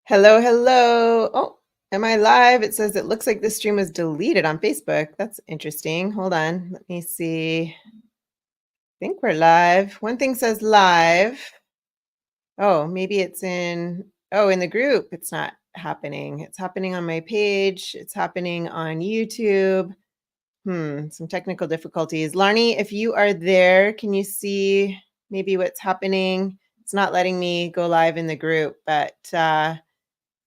Hello, hello. Oh, am I live? It says it looks like this stream was deleted on Facebook. That's interesting. Hold on. Let me see. I think we're live. One thing says live. Oh, maybe it's in the group. It's not happening. It's happening on my page. It's happening on YouTube. Some technical difficulties. Larnie, if you are there, can you see maybe what's happening? It's not letting me go live in the group, but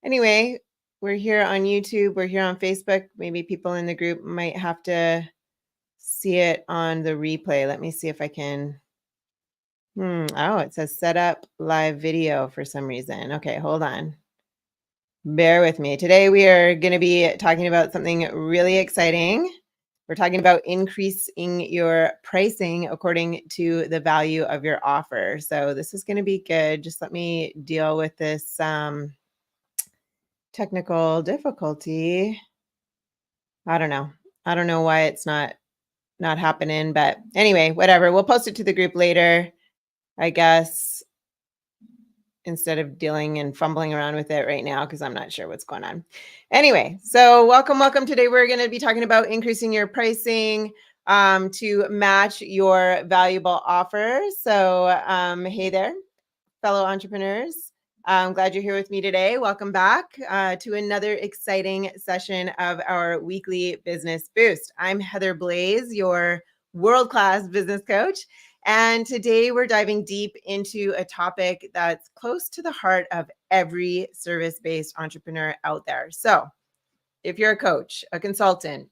anyway, we're here on YouTube, we're here on Facebook. Maybe people in the group might have to see it on the replay. Let me see if I can. Oh, it says set up live video for some reason. Okay, hold on. Bear with me. Today we are going to be talking about something really exciting. We're talking about increasing your pricing according to the value of your offer. So this is going to be good. Just let me deal with this technical difficulty. I don't know. I don't know why it's not happening, but anyway, whatever. We'll post it to the group later, I guess, instead of dealing and fumbling around with it right now because I'm not sure what's going on. Anyway, so welcome. Today we're going to be talking about increasing your pricing to match your valuable offer. So, hey there, fellow entrepreneurs. I'm glad you're here with me today. Welcome back to another exciting session of our weekly business boost. I'm Heather Blaze, your world-class business coach. And today we're diving deep into a topic that's close to the heart of every service-based entrepreneur out there. So if you're a coach, a consultant,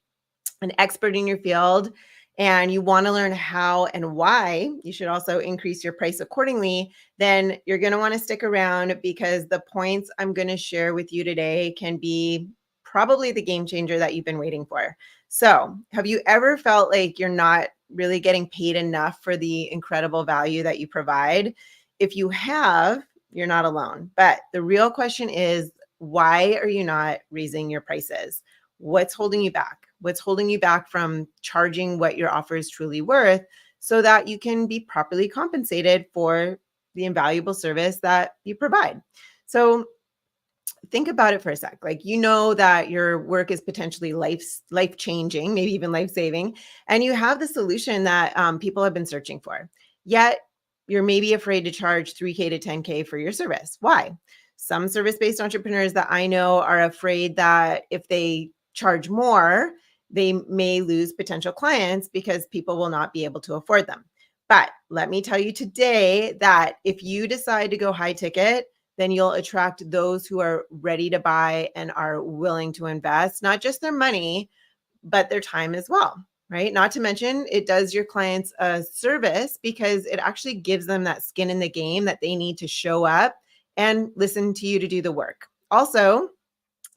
an expert in your field, and you want to learn how and why you should also increase your price accordingly, then you're going to want to stick around because the points I'm going to share with you today can be probably the game changer that you've been waiting for. So, have you ever felt like you're not really getting paid enough for the incredible value that you provide? If you have, you're not alone. But the real question is, why are you not raising your prices? What's holding you back? What's holding you back from charging what your offer is truly worth so that you can be properly compensated for the invaluable service that you provide? So think about it for a sec. Like, you know that your work is potentially life changing, maybe even life saving, and you have the solution that people have been searching for. Yet you're maybe afraid to charge 3K to 10K for your service. Why? Some service-based entrepreneurs that I know are afraid that if they charge more, they may lose potential clients because people will not be able to afford them. But let me tell you today that if you decide to go high ticket, then you'll attract those who are ready to buy and are willing to invest, not just their money, but their time as well, right? Not to mention, it does your clients a service because it actually gives them that skin in the game that they need to show up and listen to you to do the work. Also,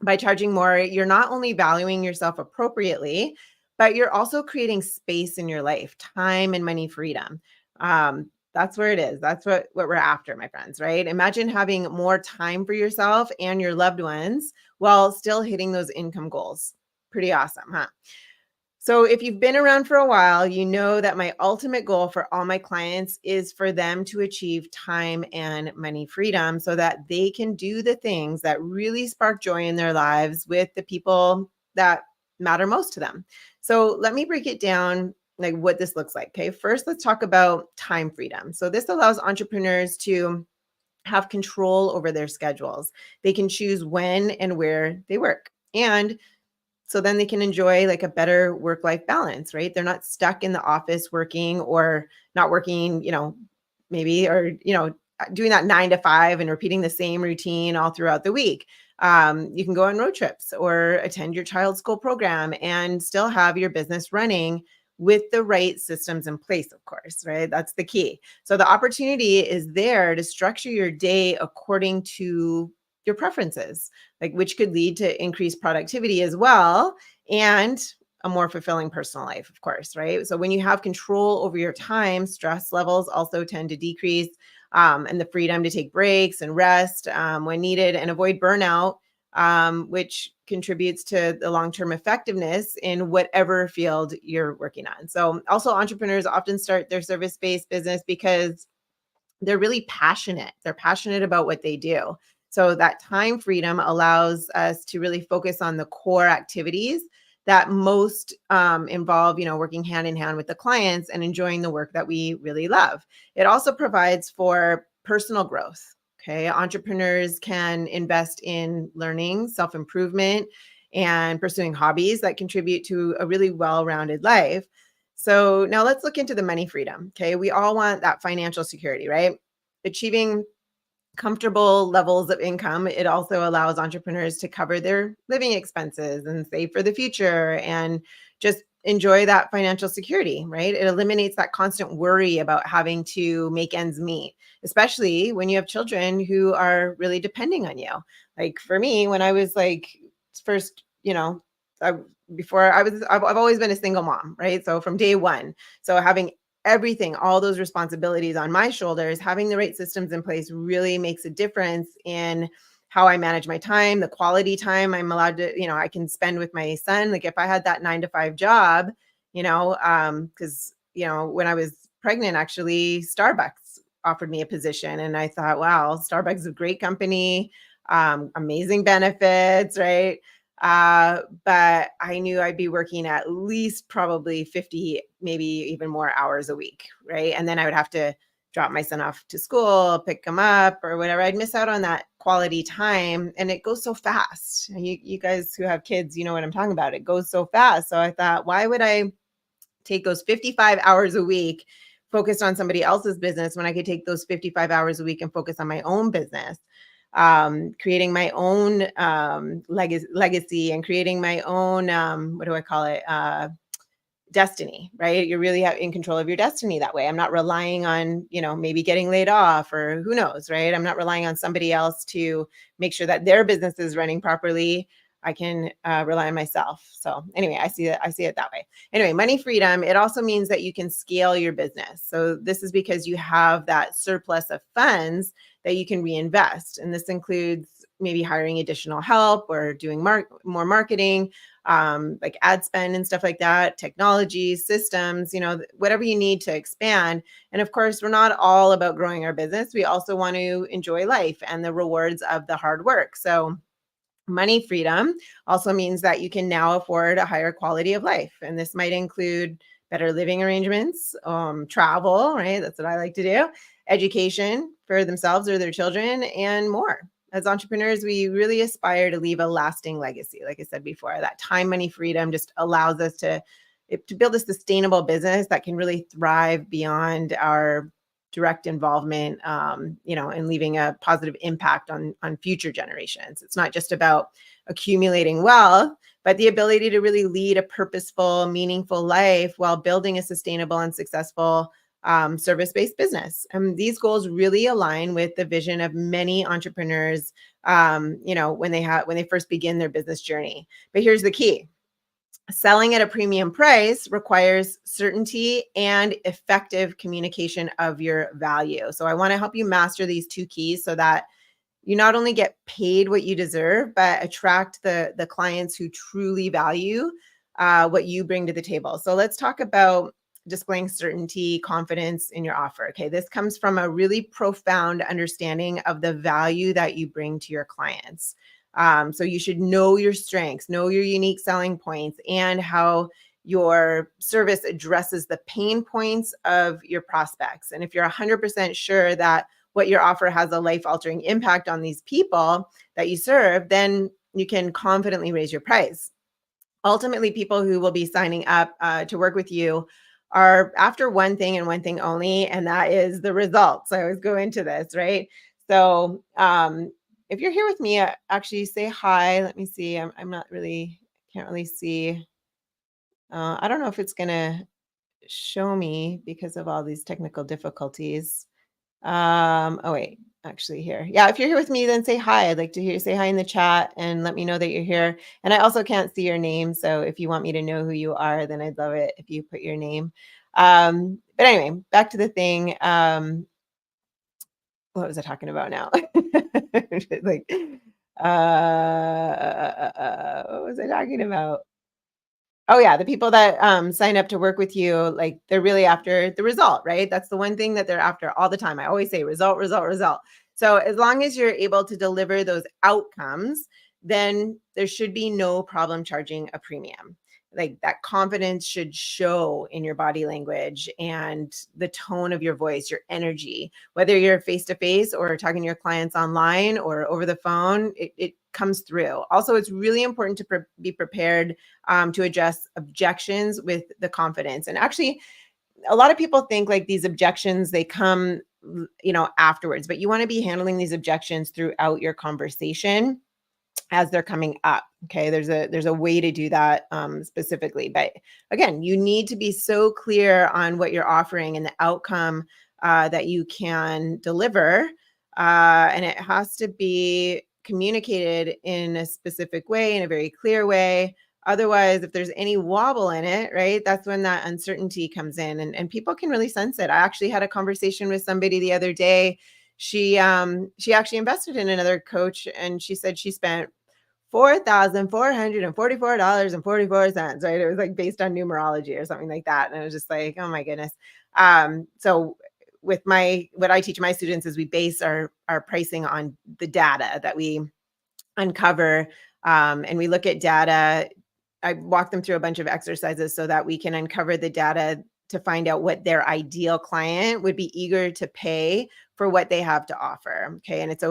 by charging more, you're not only valuing yourself appropriately, but you're also creating space in your life, time and money freedom. That's where it is. That's what we're after, my friends, right? Imagine having more time for yourself and your loved ones while still hitting those income goals. Pretty awesome, huh? So if you've been around for a while, you know that my ultimate goal for all my clients is for them to achieve time and money freedom so that they can do the things that really spark joy in their lives with the people that matter most to them. So let me break it down like what this looks like. Okay. First, let's talk about time freedom. So this allows entrepreneurs to have control over their schedules. They can choose when and where they work. And so then they can enjoy like a better work-life balance, right? They're not stuck in the office working or not working, maybe, or, doing that 9 to 5 and repeating the same routine all throughout the week. You can go on road trips or attend your child's school program and still have your business running with the right systems in place, of course, right? That's the key. So the opportunity is there to structure your day according to your preferences, like which could lead to increased productivity as well and a more fulfilling personal life, of course, right? So when you have control over your time, stress levels also tend to decrease, and the freedom to take breaks and rest when needed and avoid burnout, which contributes to the long-term effectiveness in whatever field you're working on. So also entrepreneurs often start their service-based business because they're really passionate. They're passionate about what they do. So that time freedom allows us to really focus on the core activities that most involve, working hand in hand with the clients and enjoying the work that we really love. It also provides for personal growth. Okay. Entrepreneurs can invest in learning, self improvement, and pursuing hobbies that contribute to a really well rounded life. So now let's look into the money freedom. Okay. We all want that financial security, right? Achieving comfortable levels of income, it also allows entrepreneurs to cover their living expenses and save for the future and just enjoy that financial security, right? It eliminates that constant worry about having to make ends meet, especially when you have children who are really depending on you. Like for me, when I was like first, I, before I've always been a single mom, right? So from day one, so having everything, all those responsibilities on my shoulders, having the right systems in place really makes a difference in how I manage my time, the quality time I'm allowed to, I can spend with my son. Like if I had that 9 to 5 job, because, when I was pregnant, actually, Starbucks offered me a position. And I thought, wow, Starbucks is a great company, amazing benefits, right? But I knew I'd be working at least probably 50, maybe even more hours a week, right? And then I would have to drop my son off to school, pick him up or whatever. I'd miss out on that quality time and it goes so fast. And you guys who have kids, you know what I'm talking about. It goes so fast. So I thought, why would I take those 55 hours a week focused on somebody else's business when I could take those 55 hours a week and focus on my own business, creating my own legacy and creating my own, what do I call it? Destiny, right? You're really in control of your destiny that way. I'm not relying on, maybe getting laid off or who knows, right? I'm not relying on somebody else to make sure that their business is running properly. I can rely on myself. So anyway, I see it that way. Anyway, money freedom, it also means that you can scale your business. So this is because you have that surplus of funds that you can reinvest. And this includes maybe hiring additional help or doing more marketing, like ad spend and stuff like that, technology, systems, whatever you need to expand. And of course, we're not all about growing our business. We also want to enjoy life and the rewards of the hard work. So money freedom also means that you can now afford a higher quality of life. And this might include better living arrangements, travel, right? That's what I like to do, education for themselves or their children, and more. As entrepreneurs, we really aspire to leave a lasting legacy. Like I said before, that time, money freedom just allows us to build a sustainable business that can really thrive beyond our direct involvement, and leaving a positive impact on future generations. It's not just about accumulating wealth, but the ability to really lead a purposeful, meaningful life while building a sustainable and successful service-based business. And these goals really align with the vision of many entrepreneurs, when they first begin their business journey. But here's the key. Selling at a premium price requires certainty and effective communication of your value. So I want to help you master these two keys so that you not only get paid what you deserve, but attract the clients who truly value what you bring to the table. So let's talk about displaying certainty, confidence in your offer. Okay, this comes from a really profound understanding of the value that you bring to your clients. So you should know your strengths, know your unique selling points, and how your service addresses the pain points of your prospects. And if you're 100% sure that what your offer has a life altering impact on these people that you serve, then you can confidently raise your price. Ultimately, people who will be signing up to work with you are after one thing and one thing only, and that is the results. I always go into this, right? So if you're here with me, actually say hi. Let me see. I'm not really, can't really see. I don't know if it's going to show me because of all these technical difficulties. Oh wait, actually here. Yeah, if you're here with me, then say hi. I'd like to hear you say hi in the chat and let me know that you're here. And I also can't see your name. So if you want me to know who you are, then I'd love it if you put your name. But anyway, back to the thing. What was I talking about now? Like, what was I talking about? Oh yeah, the people that sign up to work with you, like they're really after the result, right? That's the one thing that they're after all the time. I always say result, result, result. So as long as you're able to deliver those outcomes, then there should be no problem charging a premium. Like that confidence should show in your body language and the tone of your voice, your energy, whether you're face to face or talking to your clients online or over the phone, it comes through. Also, it's really important to be prepared to address objections with the confidence. And actually, a lot of people think like these objections, they come, afterwards, but you want to be handling these objections throughout your conversation as they're coming up. Okay, there's a way to do that specifically, but again, you need to be so clear on what you're offering and the outcome that you can deliver, and it has to be communicated in a specific way, in a very clear way. Otherwise, if there's any wobble in it, right, that's when that uncertainty comes in, and people can really sense it. I actually had a conversation with somebody the other day. She actually invested in another coach, and she said she spent $4,444.44, right? It was like based on numerology or something like that. And I was just like, oh my goodness. So with what I teach my students is we base our pricing on the data that we uncover. And we look at data. I walk them through a bunch of exercises so that we can uncover the data to find out what their ideal client would be eager to pay for what they have to offer. Okay. And it's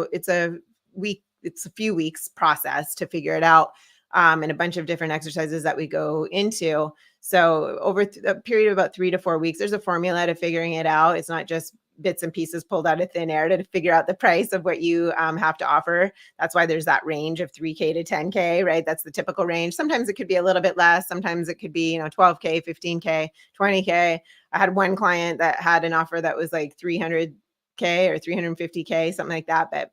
a few weeks process to figure it out, and a bunch of different exercises that we go into. So over a period of about 3 to 4 weeks, there's a formula to figuring it out. It's not just bits and pieces pulled out of thin air to figure out the price of what you have to offer. That's why there's that range of 3K to 10K, right? That's the typical range. Sometimes it could be a little bit less. Sometimes it could be, 12K, 15K, 20K. I had one client that had an offer that was like 300K or 350K, something like that. But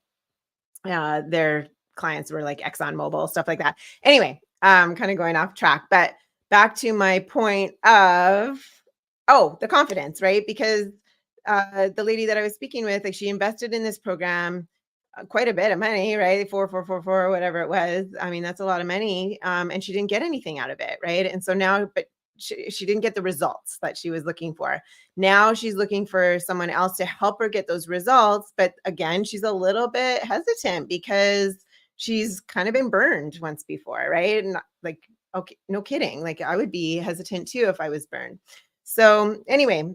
their clients were like ExxonMobil, stuff like that. Anyway, kind of going off track, but back to my point of, the confidence, right? Because the lady that I was speaking with, like she invested in this program quite a bit of money, right? 4,444, whatever it was. I mean, that's a lot of money. And she didn't get anything out of it, right? And so now, but she didn't get the results that she was looking for. Now she's looking for someone else to help her get those results. But again, she's a little bit hesitant because she's kind of been burned once before, right? And like, okay, no kidding. Like I would be hesitant too if I was burned. So anyway,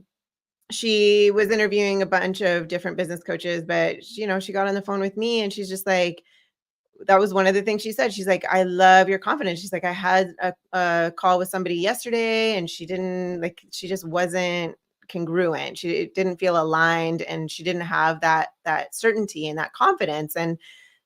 she was interviewing a bunch of different business coaches, but she got on the phone with me and she's just like, that was one of the things she said. She's like, I love your confidence. She's like, I had a call with somebody yesterday and she just wasn't congruent. She didn't feel aligned and she didn't have that certainty and that confidence. And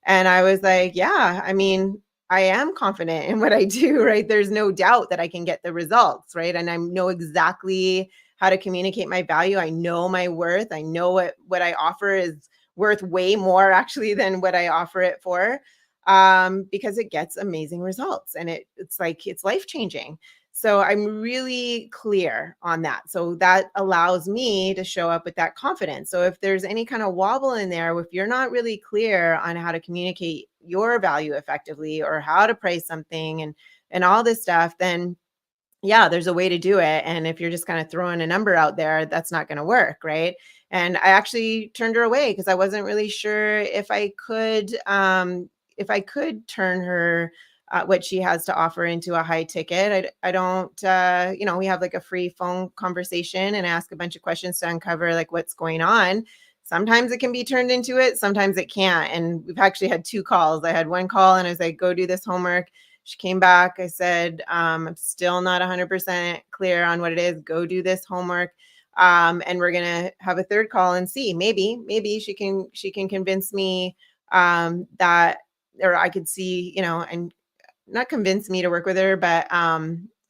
I was like, yeah, I mean, I am confident in what I do, right? There's no doubt that I can get the results, right? And I know exactly how to communicate my value. I know my worth. I know what I offer is worth way more actually than what I offer it for, because it gets amazing results and it's life changing. So I'm really clear on that. So that allows me to show up with that confidence. So if there's any kind of wobble in there, if you're not really clear on how to communicate your value effectively or how to price something and all this stuff, then yeah, there's a way to do it. And if you're just kind of throwing a number out there, that's not going to work, right? And I actually turned her away because I wasn't really sure if I could turn her what she has to offer into a high ticket. I don't, we have like a free phone conversation and ask a bunch of questions to uncover like what's going on. Sometimes it can be turned into it, sometimes it can't. And we've actually had 2 calls. I had one call and I was like, go do this homework. She came back. I said, I'm still not 100% clear on what it is. Go do this homework. And we're going to have a third call and see, maybe she can convince me that, or I could see, and not convince me to work with her, but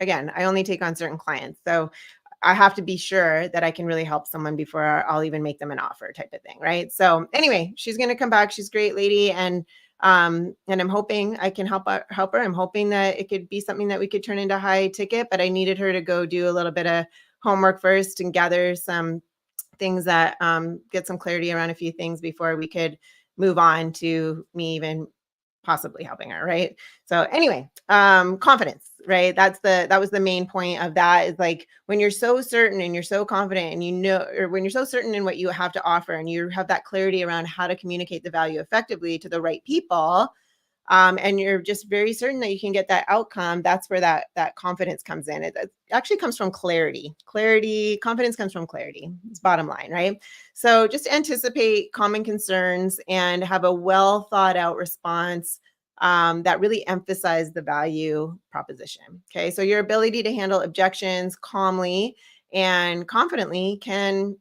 again, I only take on certain clients. So I have to be sure that I can really help someone before I'll even make them an offer type of thing. Right. So anyway, she's going to come back. She's a great lady. And I'm hoping I can help her. I'm hoping that it could be something that we could turn into high ticket, but I needed her to go do a little bit of homework first and gather some things that get some clarity around a few things before we could move on to me even possibly helping her, right? So anyway, confidence, right? That was the main point of that, is like when you're so certain and you're so confident and or when you're so certain in what you have to offer and you have that clarity around how to communicate the value effectively to the right people, and you're just very certain that you can get that outcome, that's where that confidence comes in. It actually comes from clarity. Confidence comes from clarity. It's bottom line, right? So just anticipate common concerns and have a well thought out response that really emphasize the value proposition. Okay, so your ability to handle objections calmly and confidently can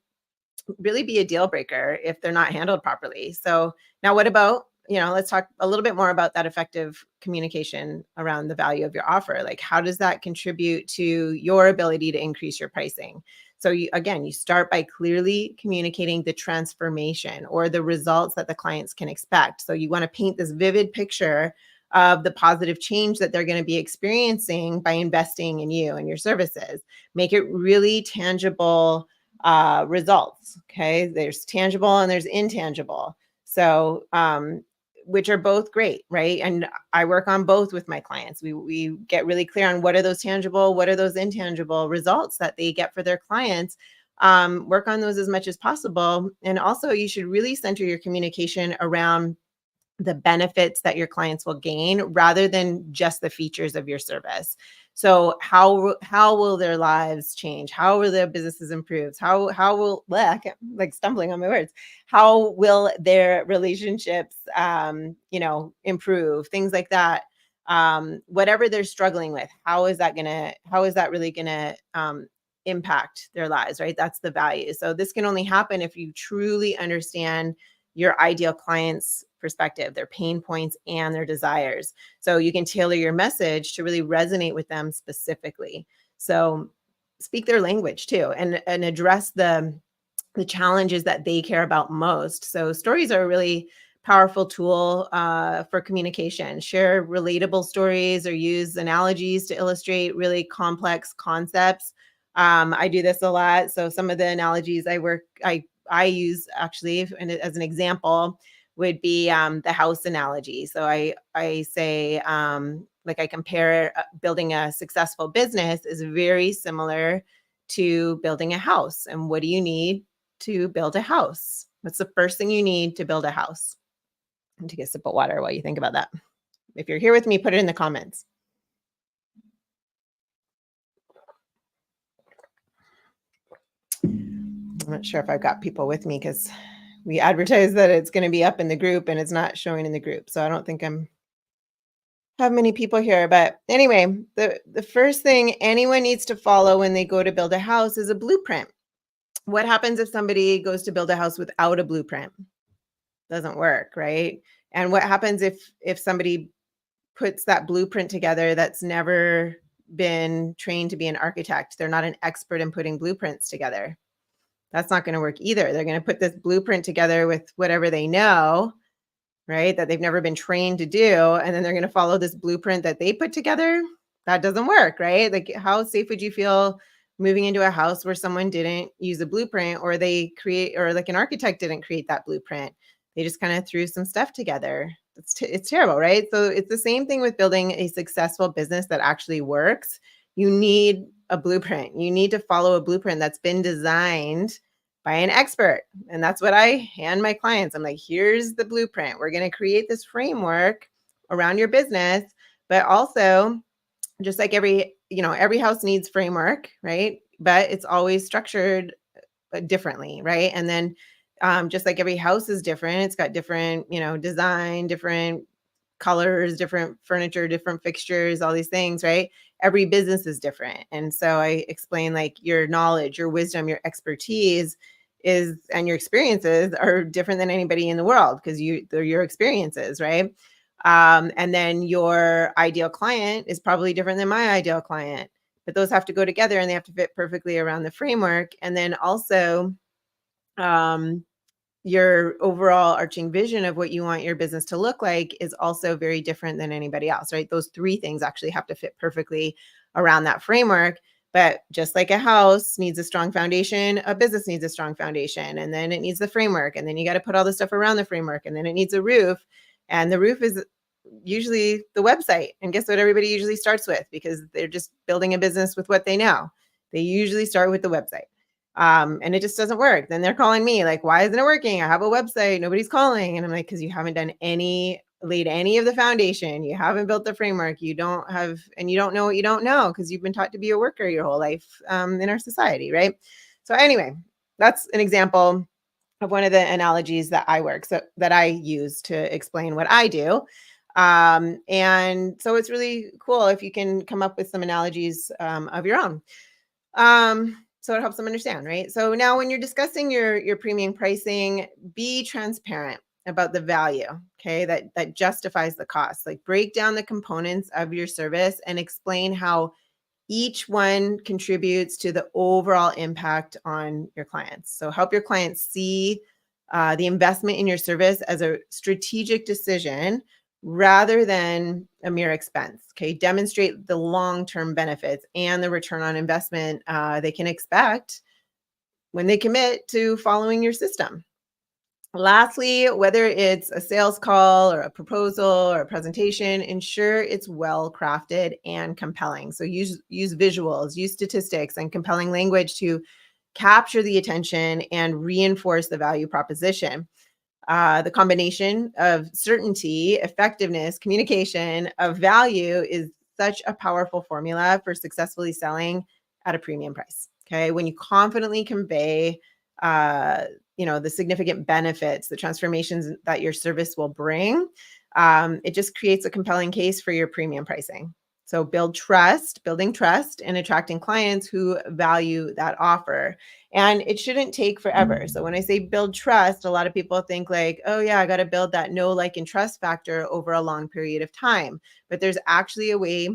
really be a deal breaker if they're not handled properly. So now what about, let's talk a little bit more about that effective communication around the value of your offer. Like how does that contribute to your ability to increase your pricing? So you start by clearly communicating the transformation or the results that the clients can expect. So you want to paint this vivid picture of the positive change that they're going to be experiencing by investing in you and your services. Make it really tangible results. Okay. There's tangible and there's intangible. So, which are both great, right? And I work on both with my clients. We get really clear on what are those tangible, what are those intangible results that they get for their clients. Work on those as much as possible. And also, you should really center your communication around the benefits that your clients will gain rather than just the features of your service. So how will their lives change? How will their businesses improve? How will like stumbling on my words? How will their relationships improve? Things like that. Whatever they're struggling with, how is that really gonna impact their lives, right? That's the value. So this can only happen if you truly understand your ideal client's perspective, their pain points, and their desires. So you can tailor your message to really resonate with them specifically. So speak their language too, and address the challenges that they care about most. So stories are a really powerful tool for communication. Share relatable stories or use analogies to illustrate really complex concepts. I do this a lot. So some of the analogies I use actually as an example would be the house analogy. So I say like I compare building a successful business is very similar to building a house. And what do you need to build a house? What's the first thing you need to build a house? And take a sip of water while you think about that. If you're here with me, put it in the comments. I'm not sure if I've got people with me because we advertise that it's going to be up in the group and it's not showing in the group. So I don't think have many people here. But anyway, the first thing anyone needs to follow when they go to build a house is a blueprint. What happens if somebody goes to build a house without a blueprint? Doesn't work, right? And what happens if somebody puts that blueprint together that's never been trained to be an architect? They're not an expert in putting blueprints together. That's not going to work either. They're going to put this blueprint together with whatever they know, right? That they've never been trained to do. And then they're going to follow this blueprint that they put together. That doesn't work, right? Like, how safe would you feel moving into a house where someone didn't use a blueprint, or or like an architect didn't create that blueprint? They just kind of threw some stuff together. It's terrible, right? So it's the same thing with building a successful business that actually works. You need a blueprint. You need to follow a blueprint that's been designed by an expert. And that's what I hand my clients. I'm like, here's the blueprint. We're going to create this framework around your business, but also just like every house needs framework, right? But it's always structured differently, right? And then just like every house is different, it's got different, design, different colors, different furniture, different fixtures, all these things, right? Every business is different. And so I explain like your knowledge, your wisdom, your expertise and your experiences are different than anybody in the world because they're your experiences, right? And then your ideal client is probably different than my ideal client, but those have to go together and they have to fit perfectly around the framework. And then also, your overall arching vision of what you want your business to look like is also very different than anybody else, right? Those three things actually have to fit perfectly around that framework. But just like a house needs a strong foundation, a business needs a strong foundation, and then it needs the framework, and then you got to put all the stuff around the framework, and then it needs a roof. And the roof is usually the website. And guess what everybody usually starts with, because they're just building a business with what they know. They usually start with the website. And it just doesn't work. Then they're calling me like, why isn't it working? I have a website, nobody's calling. And I'm like, because you haven't laid any of the foundation. You haven't built the framework. You don't have, and you don't know what you don't know, because you've been taught to be a worker your whole life in our society, right? So anyway, that's an example of one of the analogies that that I use to explain what I do. And so it's really cool if you can come up with some analogies of your own. So it helps them understand, right? So now when you're discussing your premium pricing, be transparent about the value, okay, that justifies the cost. Like, break down the components of your service and explain how each one contributes to the overall impact on your clients. So help your clients see the investment in your service as a strategic decision rather than a mere expense. Okay, demonstrate the long-term benefits and the return on investment they can expect when they commit to following your system. Lastly, whether it's a sales call or a proposal or a presentation, ensure it's well crafted and compelling. So use visuals, use statistics and compelling language to capture the attention and reinforce the value proposition. The combination of certainty, effectiveness, communication of value is such a powerful formula for successfully selling at a premium price. Okay, when you confidently convey, uh, the significant benefits, the transformations that your service will bring, it just creates a compelling case for your premium pricing. So building trust and attracting clients who value that offer. And it shouldn't take forever. So when I say build trust, a lot of people think like, oh yeah, I got to build that know, like, and trust factor over a long period of time. But there's actually a way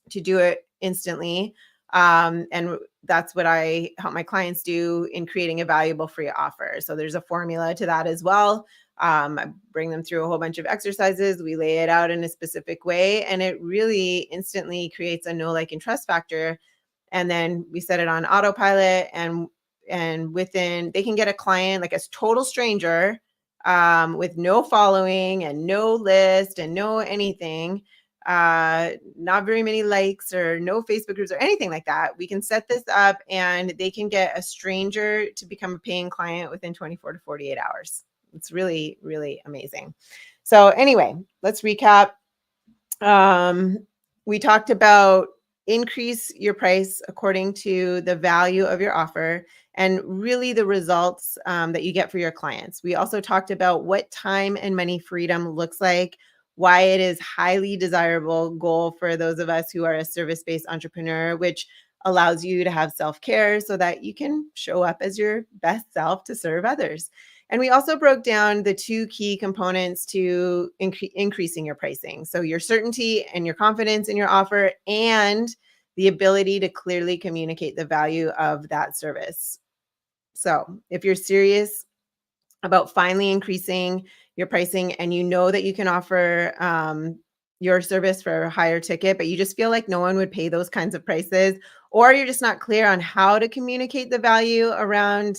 to do it instantly. And that's what I help my clients do in creating a valuable free offer. So there's a formula to that as well. I bring them through a whole bunch of exercises. We lay it out in a specific way, and it really instantly creates a know, like, and trust factor. And then we set it on autopilot, and within, they can get a client, like a total stranger, with no following and no list and no anything, not very many likes or no Facebook groups or anything like that. We can set this up and they can get a stranger to become a paying client within 24 to 48 hours. It's really, really amazing. So anyway, let's recap. We talked about increase your price according to the value of your offer and really the results that you get for your clients. We also talked about what time and money freedom looks like, why it is highly desirable goal for those of us who are a service-based entrepreneur, which allows you to have self-care so that you can show up as your best self to serve others. And we also broke down the two key components to increasing your pricing. So your certainty and your confidence in your offer, and the ability to clearly communicate the value of that service. So if you're serious about finally increasing your pricing and you know that you can offer your service for a higher ticket, but you just feel like no one would pay those kinds of prices, or you're just not clear on how to communicate the value around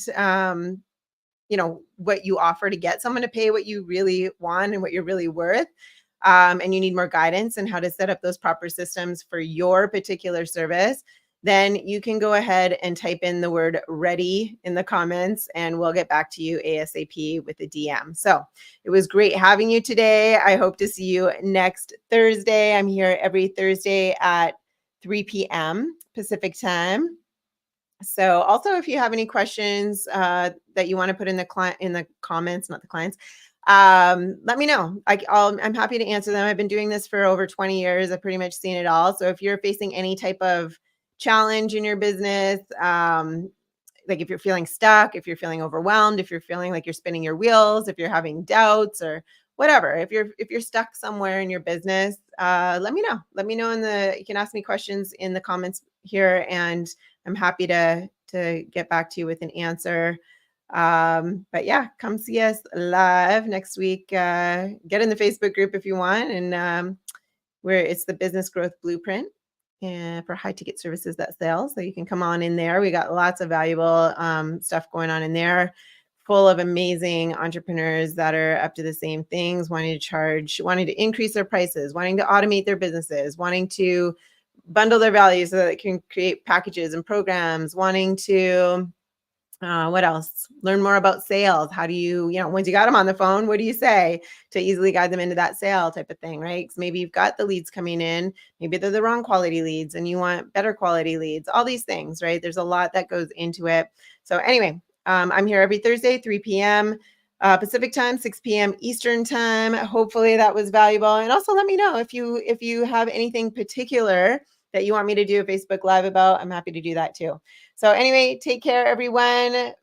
what you offer to get someone to pay what you really want and what you're really worth, and you need more guidance on how to set up those proper systems for your particular service, then you can go ahead and type in the word ready in the comments and we'll get back to you ASAP with a DM. So it was great having you today. I hope to see you next Thursday. I'm here every Thursday at 3 p.m. Pacific time. So also, if you have any questions that you want to put in the comments, not the clients, let me know. I'm happy to answer them. I've been doing this for over 20 years. I've pretty much seen it all. So if you're facing any type of challenge in your business, like if you're feeling stuck, if you're feeling overwhelmed, if you're feeling like you're spinning your wheels, if you're having doubts or whatever, if you're stuck somewhere in your business, let me know. You can ask me questions in the comments here, and I'm happy to get back to you with an answer. But yeah, come see us live next week. Get in the Facebook group if you want, and it's the Business Growth Blueprint and for high ticket services that sell. So you can come on in there. We got lots of valuable stuff going on in there full of amazing entrepreneurs that are up to the same things, wanting to increase their prices, wanting to automate their businesses, wanting to bundle their values so that they can create packages and programs, wanting to what else? Learn more about sales. How do you, once you got them on the phone, what do you say to easily guide them into that sale type of thing, right? Because maybe you've got the leads coming in, maybe they're the wrong quality leads and you want better quality leads, all these things, right? There's a lot that goes into it. So, anyway, I'm here every Thursday, 3 p.m. Pacific time, 6 p.m. Eastern time. Hopefully that was valuable. And also let me know if you have anything particular that you want me to do a Facebook Live about. I'm happy to do that too. So anyway, take care, everyone.